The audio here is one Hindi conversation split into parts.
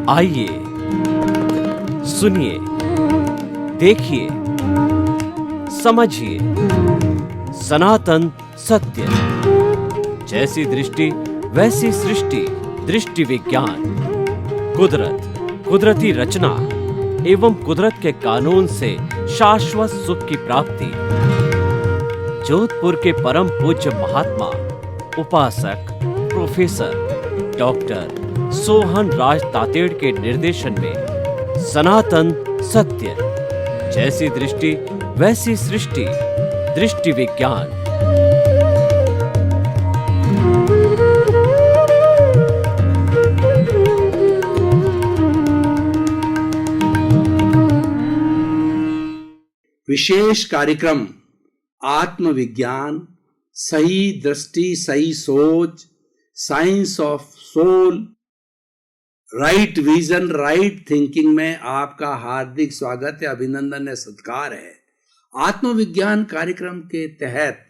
आइए सुनिए, देखिए, समझिए सनातन सत्य। जैसी दृष्टि वैसी सृष्टि, दृष्टि विज्ञान। कुदरत, कुदरती रचना एवं कुदरत के कानून से शाश्वत सुख की प्राप्ति। जोधपुर के परम पूज्य महात्मा उपासक प्रोफेसर डॉक्टर सोहन राज तातेड़ के निर्देशन में सनातन सत्य। जैसी दृष्टि वैसी सृष्टि, दृष्टि विज्ञान। विशेष कार्यक्रम आत्मविज्ञान, सही दृष्टि, सही सोच, science of soul, right vision, right thinking में आपका हार्दिक स्वागत है, अभिनंदन है, सत्कार है। आत्मविज्ञान कार्यक्रम के तहत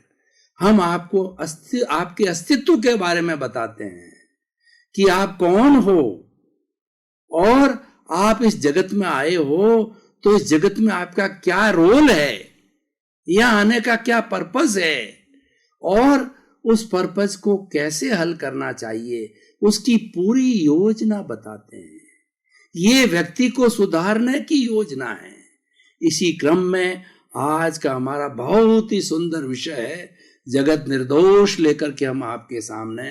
हम आपको आपके अस्तित्व के बारे में बताते हैं कि आप कौन हो और आप इस जगत में आए हो तो इस जगत में आपका क्या रोल है, यहाँ आने का क्या पर्पस है और उस पर्पस को कैसे हल करना चाहिए, उसकी पूरी योजना बताते हैं। ये व्यक्ति को सुधारने की योजना है। इसी क्रम में आज का हमारा बहुत ही सुंदर विषय है, जगत निर्दोष, लेकर के हम आपके सामने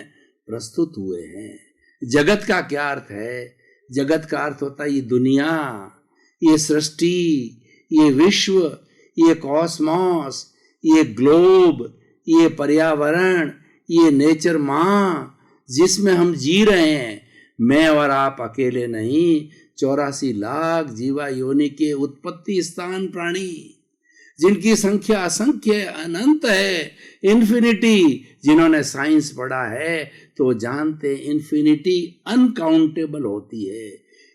प्रस्तुत हुए हैं। जगत का क्या अर्थ है? जगत का अर्थ होता है ये दुनिया, ये सृष्टि, ये विश्व, ये कॉस्मॉस, ये ग्लोब, ये पर्यावरण, ये नेचर माँ जिसमें हम जी रहे हैं। मैं और आप अकेले नहीं, 84 लाख जीवा योनि के उत्पत्ति स्थान प्राणी, जिनकी संख्या असंख्य अनंत है, इन्फिनिटी। जिन्होंने साइंस पढ़ा है तो जानते इन्फिनिटी अनकाउंटेबल होती है।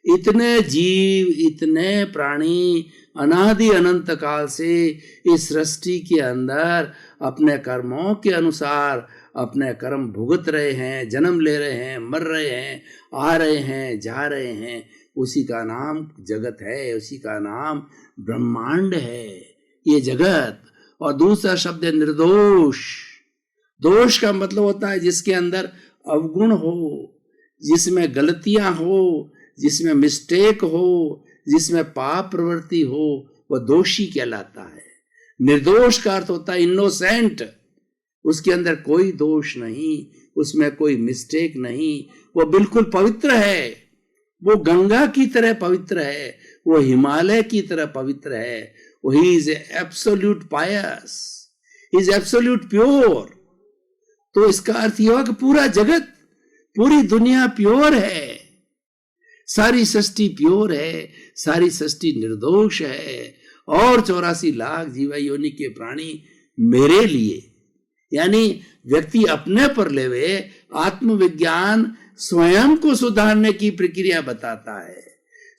इतने जीव, इतने प्राणी अनादि अनंत काल से इस सृष्टि के अंदर अपने कर्मों के अनुसार अपने कर्म भुगत रहे हैं, जन्म ले रहे हैं, मर रहे हैं, आ रहे हैं, जा रहे हैं। उसी का नाम जगत है, उसी का नाम ब्रह्मांड है, ये जगत। और दूसरा शब्द है निर्दोष। दोष का मतलब होता है जिसके अंदर अवगुण हो, जिसमें गलतियां हो, जिसमें मिस्टेक हो, जिसमें पाप प्रवृत्ति हो, वह दोषी कहलाता है। निर्दोष का अर्थ होता है इनोसेंट, उसके अंदर कोई दोष नहीं, उसमें कोई मिस्टेक नहीं, वो बिल्कुल पवित्र है। वो गंगा की तरह पवित्र है, वो हिमालय की तरह पवित्र है। वो ही is absolute pious, is absolute pure. तो इसका अर्थ यह हुआ कि पूरा जगत, पूरी दुनिया प्योर है, सारी सृष्टि प्योर है, सारी सृष्टि निर्दोष है। और 84 लाख जीवा योनि के प्राणी मेरे लिए, यानी व्यक्ति अपने पर लेवे। आत्मविज्ञान स्वयं को सुधारने की प्रक्रिया बताता है,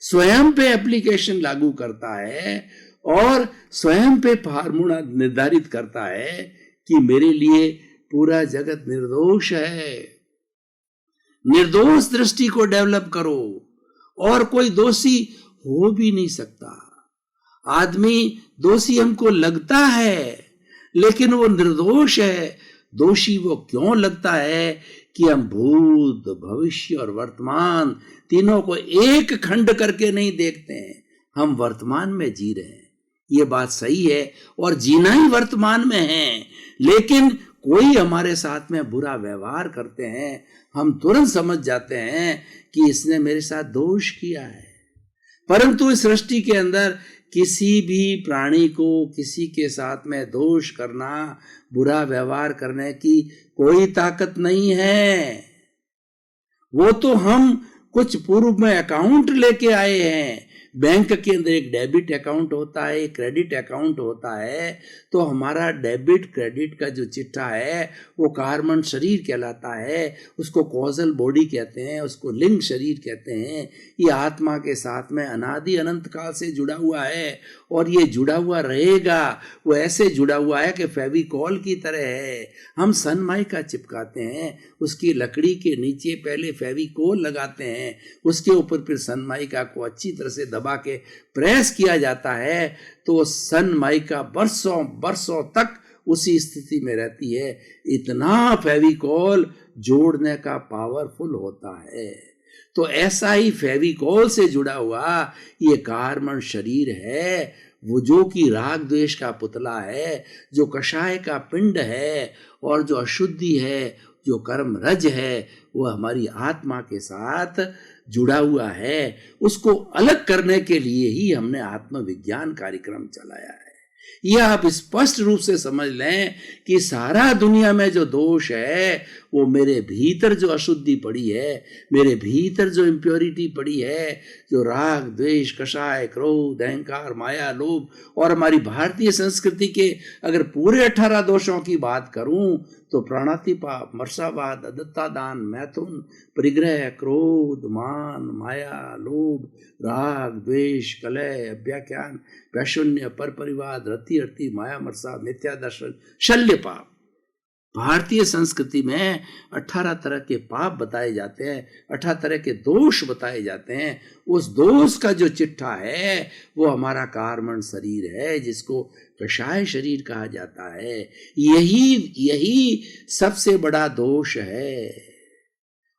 स्वयं पे एप्लीकेशन लागू करता है और स्वयं पे फार्मूला निर्धारित करता है कि मेरे लिए पूरा जगत निर्दोष है। निर्दोष दृष्टि को डेवलप करो और कोई दोषी हो भी नहीं सकता। आदमी दोषी हमको लगता है लेकिन वो निर्दोष है। दोषी वो क्यों लगता है कि हम भूत, भविष्य और वर्तमान तीनों को एक खंड करके नहीं देखते हैं, हम वर्तमान में जी रहे हैं। ये बात सही है और जीना ही वर्तमान में है। लेकिन कोई हमारे साथ में बुरा व्यवहार करते हैं, हम तुरंत समझ जाते हैं कि इसने मेरे साथ दोष किया है। परंतु इस सृष्टि के अंदर किसी भी प्राणी को किसी के साथ में दोष करना, बुरा व्यवहार करने की कोई ताकत नहीं है। वो तो हम कुछ पूर्व में अकाउंट लेके आए हैं, बैंक के अंदर एक डेबिट अकाउंट होता है, एक क्रेडिट अकाउंट होता है। तो हमारा डेबिट क्रेडिट का जो चिट्ठा है वो कार्बन शरीर कहलाता है, उसको कॉजल बॉडी कहते हैं, उसको लिंग शरीर कहते हैं। ये आत्मा के साथ में अनादि अनंत काल से जुड़ा हुआ है और ये जुड़ा हुआ रहेगा। वो ऐसे जुड़ा हुआ है कि फेविकॉल की तरह है। हम सनमाइका चिपकाते हैं, उसकी लकड़ी के नीचे पहले फेविकोल लगाते हैं, उसके ऊपर फिर सनमाइका को अच्छी तरह से दबा के प्रेस किया जाता है, तो सनमाइका बरसों बरसों तक उसी स्थिति में रहती है। इतना फेविकोल जोड़ने का पावरफुल होता है। तो ऐसा ही फेविकोल से जुड़ा हुआ ये कार्बन शरीर है, वो जो कि राग द्वेष का पुतला है, जो कषाय का पिंड है, और जो अशुद्धि है, जो कर्म रज है, वो हमारी आत्मा के साथ जुड़ा हुआ है। उसको अलग करने के लिए ही हमने आत्मविज्ञान कार्यक्रम चलाया है। यह आप स्पष्ट रूप से समझ लें कि सारा दुनिया में जो दोष है वो मेरे भीतर जो अशुद्धि पड़ी है, मेरे भीतर जो इम्प्योरिटी पड़ी है, जो राग द्वेष कषाय क्रोध अहंकार माया लोभ, और हमारी भारतीय संस्कृति के अगर पूरे 18 दोषों की बात करूं तो प्राणातिपात, मर्सावाद, अदत्ता दान, मैथुन, परिग्रह, क्रोध, मान, माया, लोभ, राग, द्वेष, कलह, अव्याख्यान, वैशून्य, पर परिवाद, रति रति, माया, मर्सा, मिथ्या दर्शन, शल्य पाप। भारतीय संस्कृति में 18 तरह के पाप बताए जाते हैं, 18 तरह के दोष बताए जाते हैं। उस दोष का जो चिट्ठा है वो हमारा कार्बन शरीर है, जिसको कषाय शरीर कहा जाता है। यही सबसे बड़ा दोष है,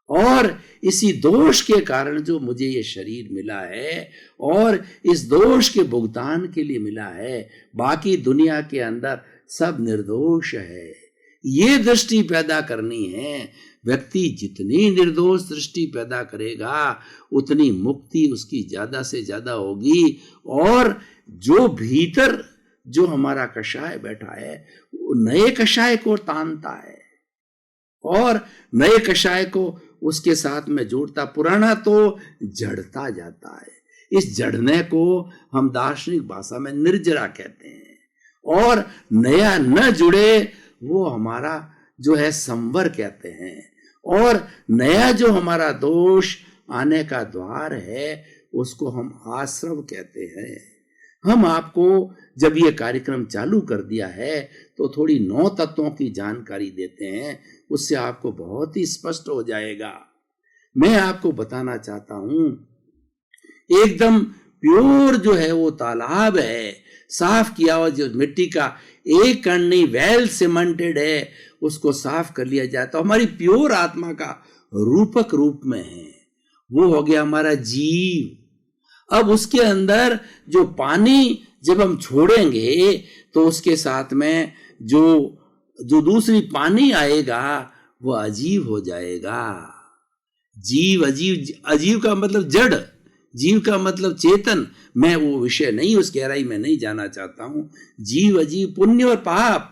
और इसी दोष के कारण जो मुझे ये शरीर मिला है, और इस दोष के भुगतान के लिए मिला है। बाकी दुनिया के अंदर सब निर्दोष है। ये दृष्टि पैदा करनी है। व्यक्ति जितनी निर्दोष दृष्टि पैदा करेगा उतनी मुक्ति उसकी ज्यादा से ज्यादा होगी। और जो भीतर जो हमारा कषाय बैठा है वो नए कषाय को तानता है और नए कषाय को उसके साथ में जोड़ता, पुराना तो जड़ता जाता है। इस जड़ने को हम दार्शनिक भाषा में निर्जरा कहते हैं, और नया न जुड़े वो हमारा जो है संवर कहते हैं। और नया जो हमारा दोष आने का द्वार है उसको हम आश्रव कहते हैं। हम आपको जब ये कार्यक्रम चालू कर दिया है तो थोड़ी 9 तत्वों की जानकारी देते हैं, उससे आपको बहुत ही स्पष्ट हो जाएगा। मैं आपको बताना चाहता हूं, एकदम प्योर जो है वो तालाब है, साफ किया हुआ जो मिट्टी का एक कण नहीं, वेल सीमेंटेड है, उसको साफ कर लिया जाए तो हमारी प्योर आत्मा का रूपक रूप में है। वो हो गया हमारा जीव। अब उसके अंदर जो पानी जब हम छोड़ेंगे तो उसके साथ में जो दूसरी पानी आएगा वो अजीव हो जाएगा। जीव अजीव, अजीव का मतलब जड़, जीव का मतलब चेतन। मैं वो विषय नहीं, उस गहराई में नहीं जाना चाहता हूं। जीव अजीव, पुण्य और पाप,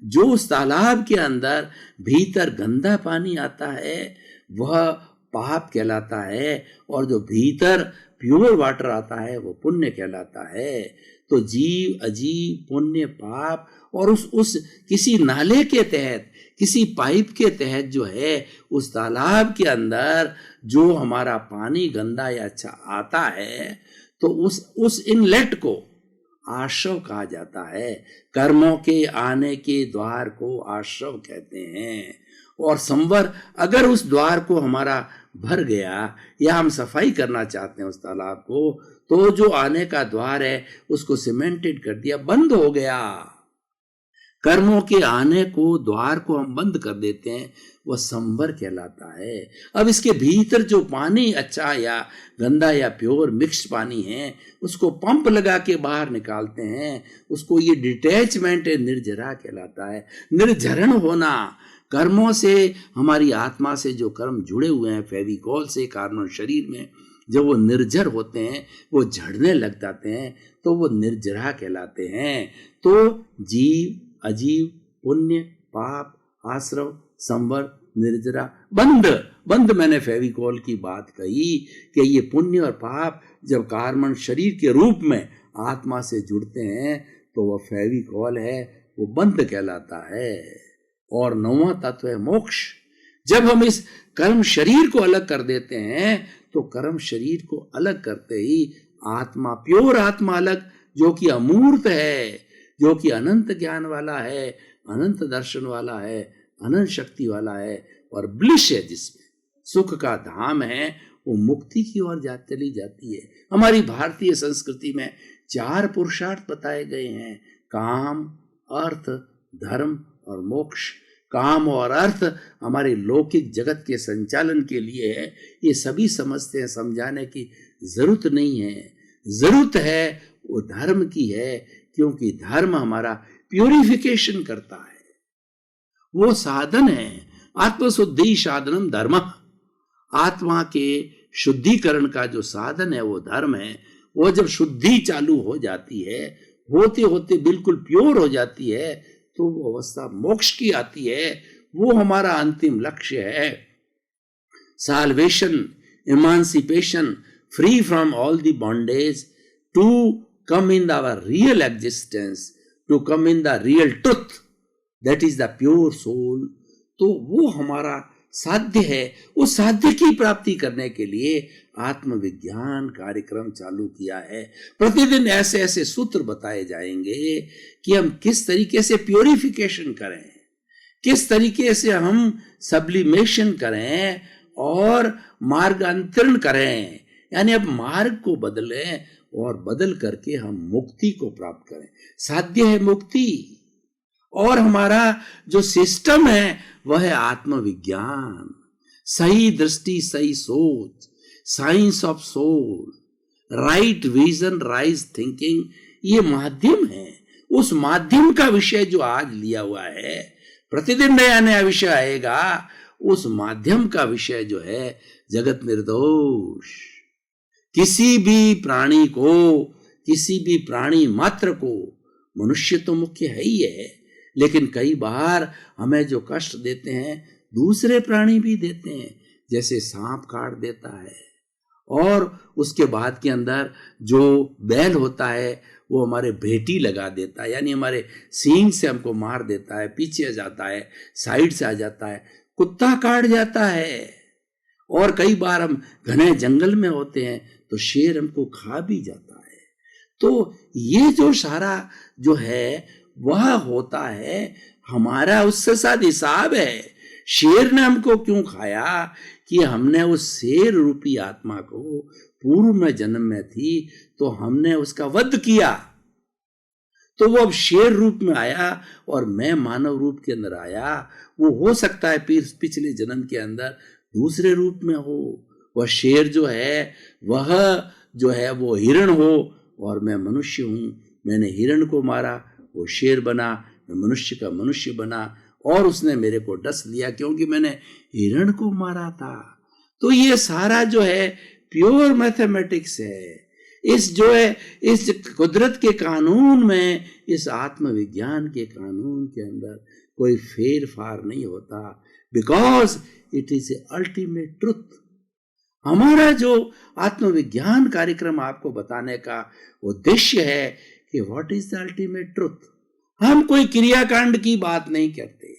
जो उस तालाब के अंदर भीतर गंदा पानी आता है वह पाप कहलाता है, और जो भीतर प्योर वाटर आता है वो पुण्य कहलाता है। तो जीव अजीव, पुण्य पाप, और उस किसी नाले के तहत, किसी पाइप के तहत जो है उस तालाब के अंदर जो हमारा पानी गंदा या अच्छा आता है तो उस इनलेट को आश्रव कहा जाता है। कर्मों के आने के द्वार को आश्रव कहते हैं। और संवर, अगर उस द्वार को हमारा भर गया या हम सफाई करना चाहते हैं उस तालाब को, तो जो आने का द्वार है उसको सीमेंटेड कर दिया, बंद हो गया। कर्मों के आने को, द्वार को हम बंद कर देते हैं, वह संवर कहलाता है। अब इसके भीतर जो पानी अच्छा या गंदा या प्योर मिक्स्ड पानी है उसको पंप लगा के बाहर निकालते हैं, उसको ये डिटैचमेंट निर्जरा कहलाता है। निर्जरण होना, कर्मों से, हमारी आत्मा से जो कर्म जुड़े हुए हैं फेविकॉल से कार्बन शरीर में, जब वो निर्जर होते हैं, वो झड़ने लग जाते हैं, तो वो निर्जरा कहलाते हैं। तो जीव अजीव, पुण्य पाप, आश्रव, संवर, निर्जरा। बंद बंद मैंने फेविकॉल की बात कही कि ये पुण्य और पाप जब कार्बन शरीर के रूप में आत्मा से जुड़ते हैं तो वह फेविकॉल है, वो बंद कहलाता है। और 9वां तत्व है मोक्ष। जब हम इस कर्म शरीर को अलग कर देते हैं तो कर्म शरीर को अलग करते ही आत्मा, प्योर आत्मा अलग, जो कि अमूर्त है, जो कि अनंत ज्ञान वाला है, अनंत दर्शन वाला है, अनंत शक्ति वाला है और ब्लिश है, जिसमें सुख का धाम है, वो मुक्ति की ओर चली जाती है। हमारी भारतीय संस्कृति में 4 पुरुषार्थ बताए गए हैं, काम, अर्थ, धर्म और मोक्ष। काम और अर्थ हमारे लौकिक जगत के संचालन के लिए है, ये सभी समझते हैं, समझाने की जरूरत नहीं है। जरूरत है वो धर्म की है, क्योंकि धर्म हमारा प्यूरिफिकेशन करता है, वो साधन है। आत्मशुद्धि साधनम धर्म, आत्मा के शुद्धिकरण का जो साधन है वो धर्म है। वो जब शुद्धि चालू हो जाती है, होते होते बिल्कुल प्योर हो जाती है, तो वो अवस्था मोक्ष की आती है। वो हमारा अंतिम लक्ष्य है। Salvation, emancipation, free from all the bondage, to come in our real existence, to come in the real truth, that is the pure soul। तो वो हमारा साध्य है। उस साध्य की प्राप्ति करने के लिए आत्मविज्ञान कार्यक्रम चालू किया है। प्रतिदिन ऐसे ऐसे सूत्र बताए जाएंगे कि हम किस तरीके से प्योरिफिकेशन करें, किस तरीके से हम सब्लिमेशन करें और मार्गांतरण करें, यानी अब मार्ग को बदलें और बदल करके हम मुक्ति को प्राप्त करें। साध्य है मुक्ति। और हमारा जो सिस्टम है वह है आत्मविज्ञान, सही दृष्टि, सही सोच, science of soul, right vision, right thinking, ये माध्यम है। उस माध्यम का विषय जो आज लिया हुआ है, प्रतिदिन नया नया विषय आएगा, उस माध्यम का विषय जो है जगत निर्दोष। किसी भी प्राणी को, किसी भी प्राणी मात्र को, मनुष्य तो मुख्य है ही है, लेकिन कई बार हमें जो कष्ट देते हैं दूसरे प्राणी भी देते हैं। जैसे सांप काट देता है और उसके बाद के अंदर जो बैल होता है वो हमारे भेटी लगा देता है, यानी हमारे सींग से हमको मार देता है, पीछे आ जाता है, साइड से आ जाता है। कुत्ता काट जाता है। और कई बार हम घने जंगल में होते हैं तो शेर हमको खा भी जाता है। तो ये जो सारा जो है वह होता है, हमारा उससे साथ हिसाब है। शेर ने हमको क्यों खाया? कि हमने उस शेर रूपी आत्मा को पूर्व में जन्म में थी तो हमने उसका वध किया, तो वो अब शेर रूप में आया और मैं मानव रूप के अंदर आया। वो हो सकता है पिछले जन्म के अंदर दूसरे रूप में हो। वह शेर जो है वो हिरण हो और मैं मनुष्य हूं। मैंने हिरण को मारा, वो शेर बना, मैं मनुष्य का मनुष्य बना और उसने मेरे को डस लिया क्योंकि मैंने हिरण को मारा था। तो ये सारा जो है प्योर मैथमेटिक्स है। इस कुदरत के कानून में, इस आत्मविज्ञान के कानून के अंदर कोई फेर फार नहीं होता, because it is a ultimate truth. हमारा जो आत्मविज्ञान कार्यक्रम आपको बताने का उद्देश्य है कि what is the ultimate truth. हम कोई क्रियाकांड की बात नहीं करते,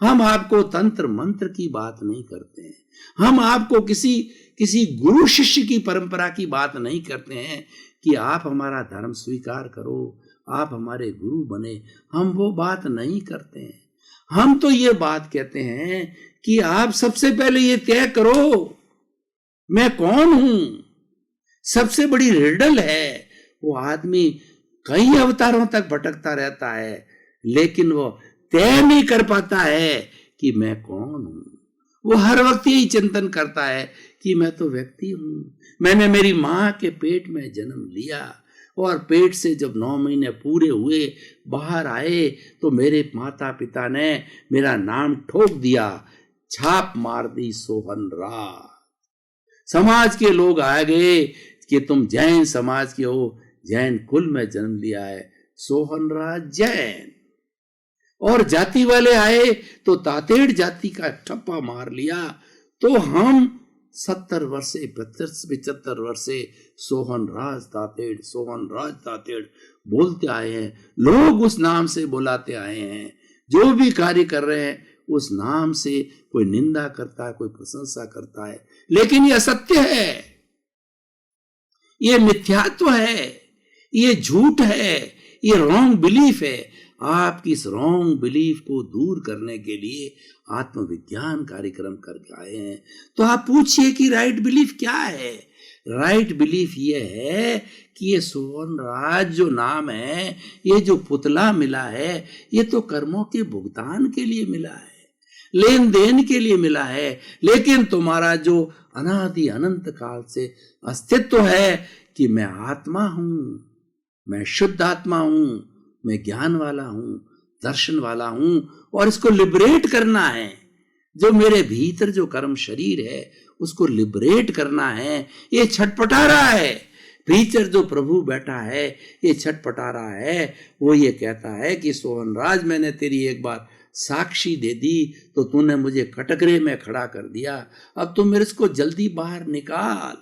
हम आपको तंत्र मंत्र की बात नहीं करते हैं, हम आपको किसी गुरु शिष्य की परंपरा की बात नहीं करते हैं कि आप हमारा धर्म स्वीकार करो, आप हमारे गुरु बने। हम वो बात नहीं करते हैं। हम तो ये बात कहते हैं कि आप सबसे पहले ये तय करो मैं कौन हूं। सबसे बड़ी रिडल है। वो आदमी कई अवतारों तक भटकता रहता है लेकिन वो तय नहीं कर पाता है कि मैं कौन हूं। वो हर वक्त यही चिंतन करता है कि मैं तो व्यक्ति हूं, मैंने मेरी मां के पेट में जन्म लिया और पेट से जब 9 महीने पूरे हुए बाहर आए तो मेरे माता पिता ने मेरा नाम ठोक दिया, छाप मार दी सोहन राज। समाज के लोग आ गए कि तुम जैन समाज के हो, जैन कुल में जन्म लिया है, सोहन राज जैन। और जाति वाले आए तो तातेड़ जाति का ठप्पा मार लिया। तो हम 70 वर्षे 75 वर्षे सोहन राज तातेड़ बोलते आए हैं। लोग उस नाम से बुलाते आए हैं। जो भी कार्य कर रहे हैं उस नाम से, कोई निंदा करता है, कोई प्रशंसा करता है, लेकिन यह असत्य है, ये मिथ्यात्व है, ये झूठ है, ये रॉन्ग बिलीफ है। आपकी इस रॉन्ग बिलीफ को दूर करने के लिए आत्मविज्ञान कार्यक्रम करके आए हैं। तो आप पूछिए कि राइट बिलीफ क्या है। राइट बिलीफ ये है कि ये सोहन राज जो नाम है, ये जो पुतला मिला है, ये तो कर्मों के भुगतान के लिए मिला है, लेन देन के लिए मिला है। लेकिन तुम्हारा जो अनादि अनंत काल से अस्तित्व है कि मैं आत्मा हूं, मैं शुद्ध आत्मा हूं, मैं ज्ञान वाला हूं, दर्शन वाला हूं, और इसको लिबरेट करना है। जो मेरे भीतर जो कर्म शरीर है उसको लिबरेट करना है। ये छटपटा रहा है, भीतर जो प्रभु बैठा है ये छटपटा रहा है। वो ये कहता है कि सोहन राज, मैंने तेरी एक बार साक्षी दे दी तो तूने मुझे कटघरे में खड़ा कर दिया, अब तू मेरे को जल्दी बाहर निकाल।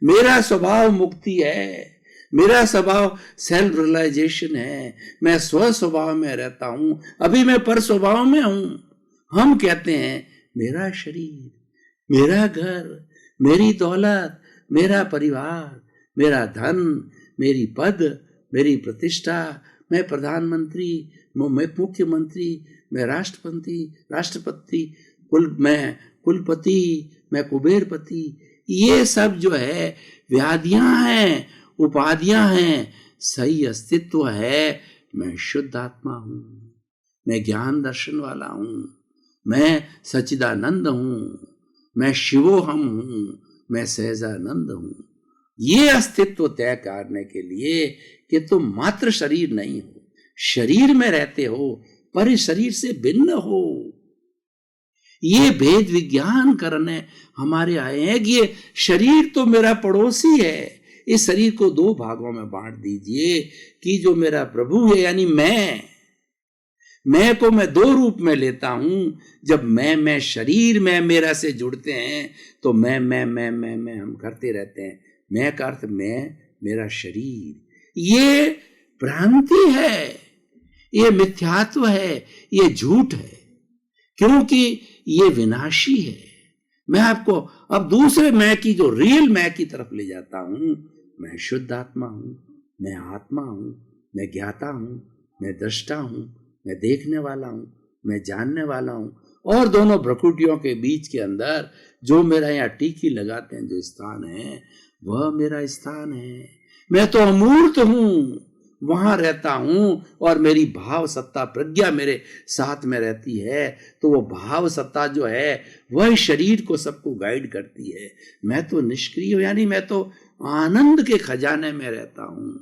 मेरा स्वभाव मुक्ति है, मेरा स्वभाव सेल्फ रियलाइजेशन है, मैं स्व स्वभाव में रहता हूं, अभी मैं पर स्वभाव में हूं। हम कहते हैं मेरा शरीर, मेरा घर, मेरी दौलत, मेरा परिवार, मेरा धन, मेरी पद, मेरी प्रतिष्ठा, मैं प्रधानमंत्री, मैं मुख्यमंत्री, मैं राष्ट्रपति, मैं कुलपति, मैं कुबेरपति। ये सब जो है व्याधियां हैं, उपाधियां हैं। सही अस्तित्व है मैं शुद्ध आत्मा हूं, मैं ज्ञान दर्शन वाला हूं, मैं सच्चिदानंद हूं, मैं शिवोहम हूं, मैं सहजानंद हूं। ये अस्तित्व तय करने के लिए कि तुम मात्र शरीर नहीं हो, शरीर में रहते हो पर इस शरीर से भिन्न हो। ये भेद विज्ञान करने हमारे आए हैं कि ये शरीर तो मेरा पड़ोसी है। इस शरीर को 2 भागों में बांट दीजिए कि जो मेरा प्रभु है यानी मैं को मैं 2 रूप में लेता हूं। जब मैं शरीर में मेरा से जुड़ते हैं तो मैं हम करते रहते हैं। मैं का अर्थ मैं, मेरा शरीर। ये भ्रांति है, ये मिथ्यात्व है, ये झूठ है, क्योंकि ये विनाशी है। मैं आपको अब दूसरे मैं की, जो रियल मैं की तरफ ले जाता हूं। मैं शुद्ध आत्मा हूं, मैं आत्मा हूं, मैं ज्ञाता हूं, मैं दृष्टा हूं, मैं देखने वाला हूं, मैं जानने वाला हूं। और दोनों भ्रकुटियों के बीच के अंदर जो मेरा यहाँ टीकी लगाते हैं जो स्थान है, वह मेरा स्थान है। मैं तो अमूर्त हूं, वहां रहता हूं, और मेरी भाव सत्ता प्रज्ञा मेरे साथ में रहती है। तो वो भाव सत्ता जो है वह शरीर को सबको गाइड करती है। मैं तो निष्क्रिय, यानी मैं तो आनंद के खजाने में रहता हूं।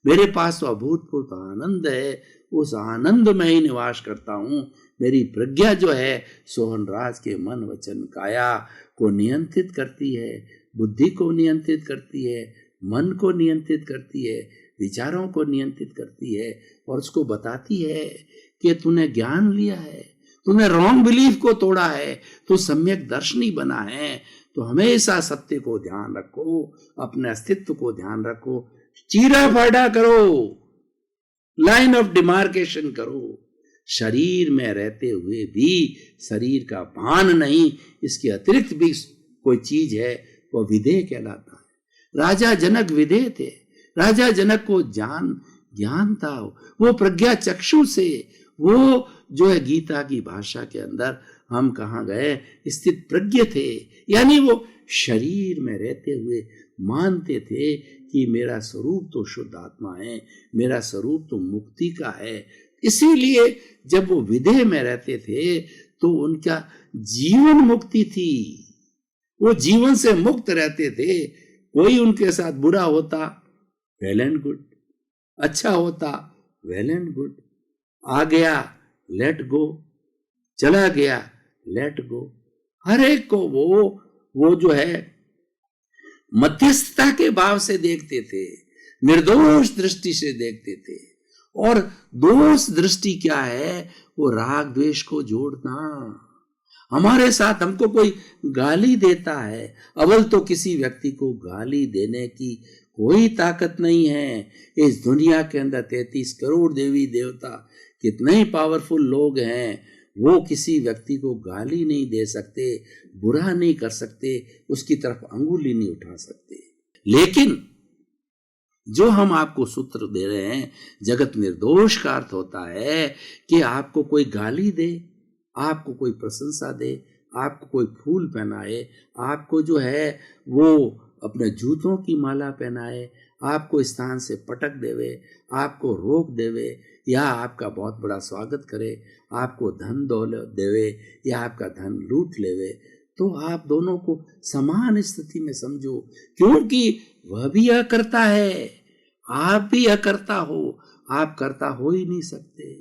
मेरे पास तो अभूतपूर्व आनंद है, उस आनंद में ही निवास करता हूं। मेरी प्रज्ञा जो है सोहन राज के मन वचन काया को नियंत्रित करती है, बुद्धि को नियंत्रित करती है, मन को नियंत्रित करती है, विचारों को नियंत्रित करती है, और उसको बताती है कि तूने ज्ञान लिया है, तूने रॉन्ग बिलीफ को तोड़ा है, तू सम्यक दर्शनी बना है। तो हमेशा सत्य को ध्यान रखो, अपने अस्तित्व को ध्यान रखो, चीरा फाड़ा करो, लाइन ऑफ डिमार्केशन करो। शरीर में रहते हुए भी शरीर का भान नहीं, इसके अतिरिक्त भी कोई चीज है, वो विधेय कहलाता है। राजा जनक विधेय थे, राजा जनक को ज्ञान था, वो प्रज्ञा चक्षु से, वो जो है गीता की भाषा के अंदर हम कहाँ गए, स्थित प्रज्ञ थे। यानी वो शरीर में रहते हुए मानते थे कि मेरा स्वरूप तो शुद्ध आत्मा है, मेरा स्वरूप तो मुक्ति का है। इसीलिए जब वो विदेह में रहते थे तो उनका जीवन मुक्ति थी, वो जीवन से मुक्त रहते थे। कोई उनके साथ बुरा होता, वेल एंड गुड, अच्छा होता, वेल एंड गुड, आ गया लेट गो, चला गया लेट गो। हर एक को वो जो है मध्यस्थता के भाव से देखते थे, निर्दोष दृष्टि से देखते थे। और दोष दृष्टि क्या है? वो राग द्वेष को जोड़ना। हमारे साथ हमको कोई गाली देता है, अव्वल तो किसी व्यक्ति को गाली देने की कोई ताकत नहीं है। इस दुनिया के अंदर 33 करोड़ देवी देवता, कितने ही पावरफुल लोग हैं, वो किसी व्यक्ति को गाली नहीं दे सकते, बुरा नहीं कर सकते, उसकी तरफ अंगुली नहीं उठा सकते। लेकिन जो हम आपको सूत्र दे रहे हैं, जगत निर्दोष का अर्थ होता है कि आपको कोई गाली दे, आपको कोई प्रशंसा दे, आपको कोई फूल पहनाए, आपको जो है वो अपने जूतों की माला पहनाए, आपको स्थान से पटक देवे, आपको रोक देवे, या आपका बहुत बड़ा स्वागत करे, आपको धन दौलत देवे या आपका धन लूट लेवे, तो आप दोनों को समान स्थिति में समझो, क्योंकि वह भी यह करता है, आप भी यह करता हो, आप करता हो ही नहीं सकते।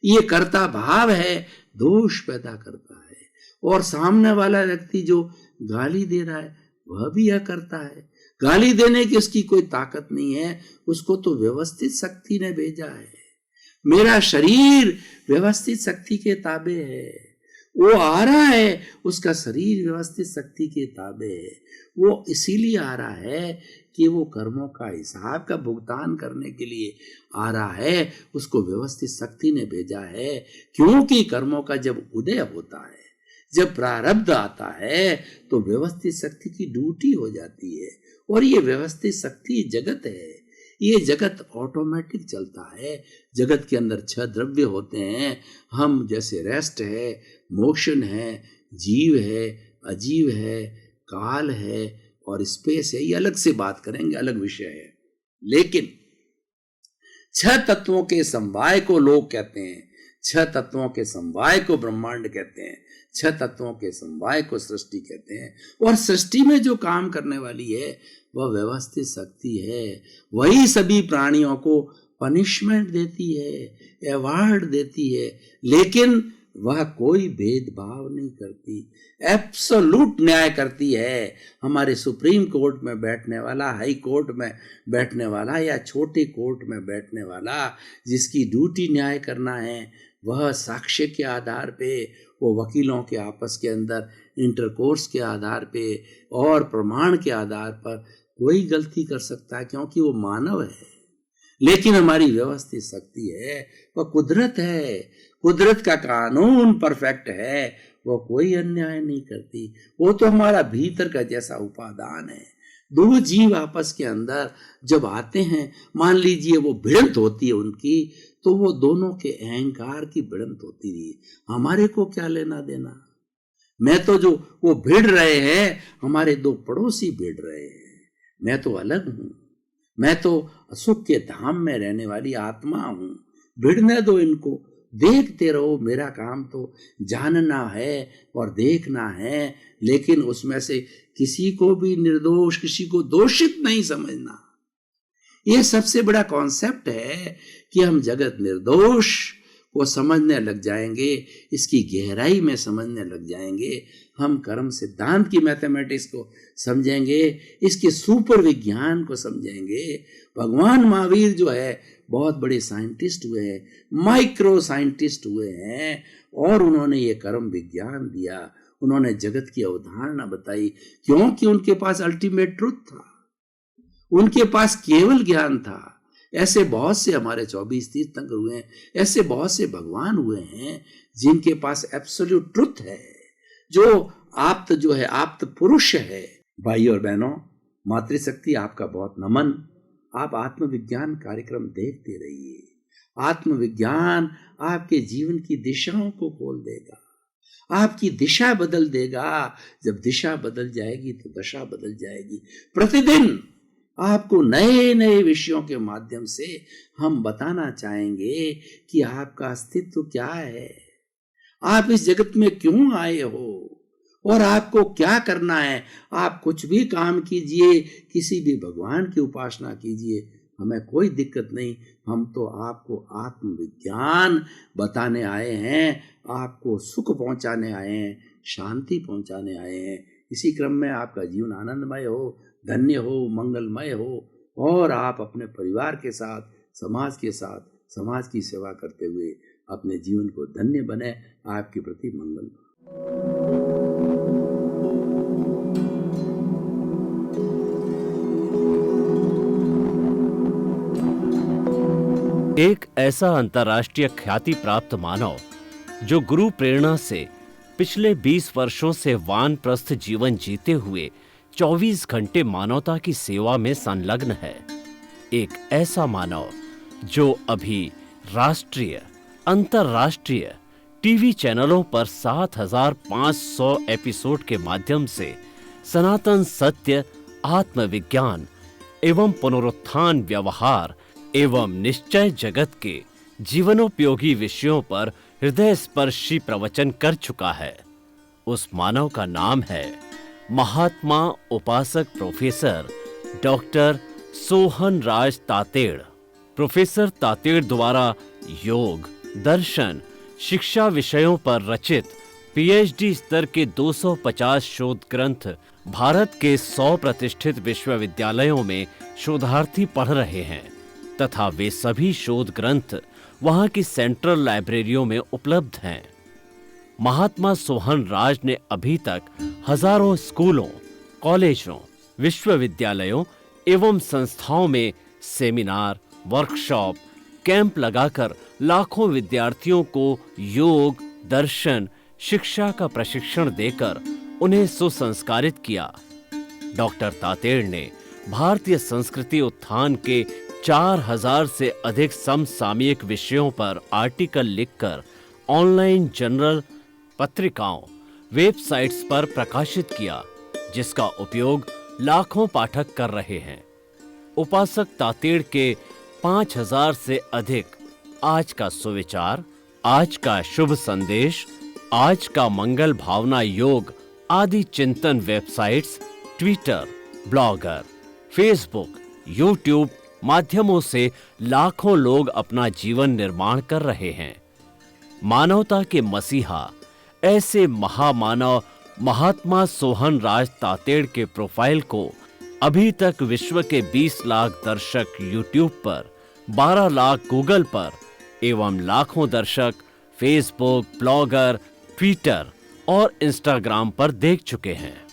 ये कर्ता भाव है, दोष पैदा करता है। और सामने वाला व्यक्ति जो गाली दे रहा है वह भी यह करता है। गाली देने की उसकी कोई ताकत नहीं है, उसको तो व्यवस्थित शक्ति ने भेजा है। मेरा शरीर व्यवस्थित शक्ति के ताबे है, वो आ रहा है, उसका शरीर व्यवस्थित शक्ति के ताबे है। वो इसीलिए आ रहा है कि वो कर्मों का हिसाब का भुगतान करने के लिए आ रहा है, उसको व्यवस्थित शक्ति ने भेजा है। क्योंकि कर्मों का जब उदय होता है, जब प्रारब्ध आता है, तो व्यवस्थित शक्ति की ड्यूटी हो जाती है। और ये व्यवस्थित शक्ति जगत है, ये जगत ऑटोमेटिक चलता है। जगत के अंदर 6 द्रव्य होते हैं। हम जैसे रेस्ट है, मोशन है, जीव है, अजीव है, काल है और स्पेस है, ये अलग से बात करेंगे, अलग विषय है। लेकिन 6 तत्वों के समवाय को लोग कहते हैं, 6 तत्वों के समवाय को ब्रह्मांड कहते हैं, 6 तत्वों के समवाय को सृष्टि कहते हैं। और सृष्टि में जो काम करने वाली है वह व्यवस्थित शक्ति है। वही सभी प्राणियों को पनिशमेंट देती है, अवार्ड देती है, लेकिन वह कोई भेदभाव नहीं करती, एब्सोल्यूट न्याय करती है। हमारे सुप्रीम कोर्ट में बैठने वाला, हाई कोर्ट में बैठने वाला या छोटे कोर्ट में बैठने वाला, जिसकी ड्यूटी न्याय करना है, वह साक्ष्य के आधार पे, वो वकीलों के आपस के अंदर इंटरकोर्स के आधार पे और प्रमाण के आधार पर कोई गलती कर सकता है, क्योंकि वो मानव है। लेकिन हमारी व्यवस्थित शक्ति है, वह कुदरत है, कुदरत का कानून परफेक्ट है, वो कोई अन्याय नहीं करती। वो तो हमारा भीतर का जैसा उपादान है। 2 जीव आपस के अंदर जब आते हैं, मान लीजिए वो भिड़ंत होती है उनकी, तो वो दोनों के अहंकार की भिड़ंत होती रही, हमारे को क्या लेना देना। मैं तो जो वो भिड़ रहे हैं, हमारे 2 पड़ोसी भिड़ रहे हैं, मैं तो अलग हूं, मैं तो सुख के धाम में रहने वाली आत्मा हूं। भिड़ने दो इनको, देखते रहो, मेरा काम तो जानना है और देखना है, लेकिन उसमें से किसी को भी निर्दोष, किसी को दोषित नहीं समझना। ये सबसे बड़ा कॉन्सेप्ट है कि हम जगत निर्दोष को समझने लग जाएंगे, इसकी गहराई में समझने लग जाएंगे, हम कर्म सिद्धांत की मैथमेटिक्स को समझेंगे, इसके सुपर विज्ञान को समझेंगे। भगवान महावीर जो है बहुत बड़े साइंटिस्ट हुए हैं, माइक्रो साइंटिस्ट हुए हैं, और उन्होंने ये कर्म विज्ञान दिया, उन्होंने जगत की अवधारणा बताई, क्योंकि उनके पास अल्टीमेट ट्रुथ था, उनके पास केवल ज्ञान था। ऐसे बहुत से हमारे 24 तीर्थंकर हुए हैं, ऐसे बहुत से भगवान हुए हैं जिनके पास एब्सोल्यूट ट्रुथ है, जो आप्त जो है, आप्त पुरुष है। भाई और बहनों, मातृशक्ति आपका बहुत नमन। आप आत्मविज्ञान कार्यक्रम देखते रहिए। आत्मविज्ञान आपके जीवन की दिशाओं को खोल देगा, आपकी दिशा बदल देगा। जब दिशा बदल जाएगी तो दशा बदल जाएगी। प्रतिदिन आपको नए नए विषयों के माध्यम से हम बताना चाहेंगे कि आपका अस्तित्व क्या है, आप इस जगत में क्यों आए हो और आपको क्या करना है। आप कुछ भी काम कीजिए, किसी भी भगवान की उपासना कीजिए, हमें कोई दिक्कत नहीं। हम तो आपको आत्मविज्ञान बताने आए हैं, आपको सुख पहुंचाने आए हैं, शांति पहुंचाने आए हैं। इसी क्रम में आपका जीवन आनंदमय हो, धन्य हो, मंगलमय हो, और आप अपने परिवार के साथ समाज के साथ समाज की सेवा करते हुए अपने जीवन को धन्य बने। आपके प्रति मंगल। एक ऐसा अंतर्राष्ट्रीय ख्याति प्राप्त मानव जो गुरु प्रेरणा से पिछले 20 वर्षों से वानप्रस्थ जीवन जीते हुए 24 घंटे मानवता की सेवा में संलग्न है। एक ऐसा मानव जो अभी राष्ट्रीय, अंतर्राष्ट्रीय टीवी चैनलों पर 7,500 एपिसोड के माध्यम से सनातन सत्य, आत्मविज्ञान एवं पुनरुत्थान, व्यवहार एवं निश्चय जगत के जीवनोपयोगी विषयों पर हृदय स्पर्शी प्रवचन कर चुका है। उस मानव का नाम है महात्मा उपासक प्रोफेसर डॉक्टर सोहन राज तातेड़। प्रोफेसर तातेड़ द्वारा योग, दर्शन, शिक्षा विषयों पर रचित पीएचडी स्तर के 250 शोध ग्रंथ भारत के 100 प्रतिष्ठित विश्वविद्यालयों में शोधार्थी पढ़ रहे हैं तथा वे सभी शोध ग्रंथ वहां की सेंट्रल लाइब्रेरियों में उपलब्ध हैं। महात्मा सोहन राज ने अभी तक हजारों स्कूलों, कॉलेजों, विश्वविद्यालयों एवं संस्थाओं में सेमिनार, वर्कशॉप, कैंप लगाकर लाखों विद्यार्थियों को योग, दर्शन, शिक्षा का प्रशिक्षण देकर उन्हें सुसंस्कारित किया। डॉक्टर तातेड़ ने भारतीय संस्कृति उत्थान के 4000 से अधिक समसामयिक विषयों पर आर्टिकल लिखकर ऑनलाइन जर्नल, पत्रिकाओं, वेबसाइट्स पर प्रकाशित किया, जिसका उपयोग लाखों पाठक कर रहे हैं। उपासक तातेड़ के 5000 से अधिक आज का सुविचार, आज का शुभ संदेश, आज का मंगल भावना योग आदि चिंतन websites, Twitter, blogger, Facebook, YouTube माध्यमों से लाखों लोग अपना जीवन निर्माण कर रहे हैं। मानवता के मसीहा ऐसे महामानव महात्मा सोहन राज तातेड़ के प्रोफाइल को अभी तक विश्व के 20 लाख दर्शक यूट्यूब पर, 12 लाख गूगल पर एवं लाखों दर्शक फेसबुक, ब्लॉगर, ट्विटर और इंस्टाग्राम पर देख चुके हैं।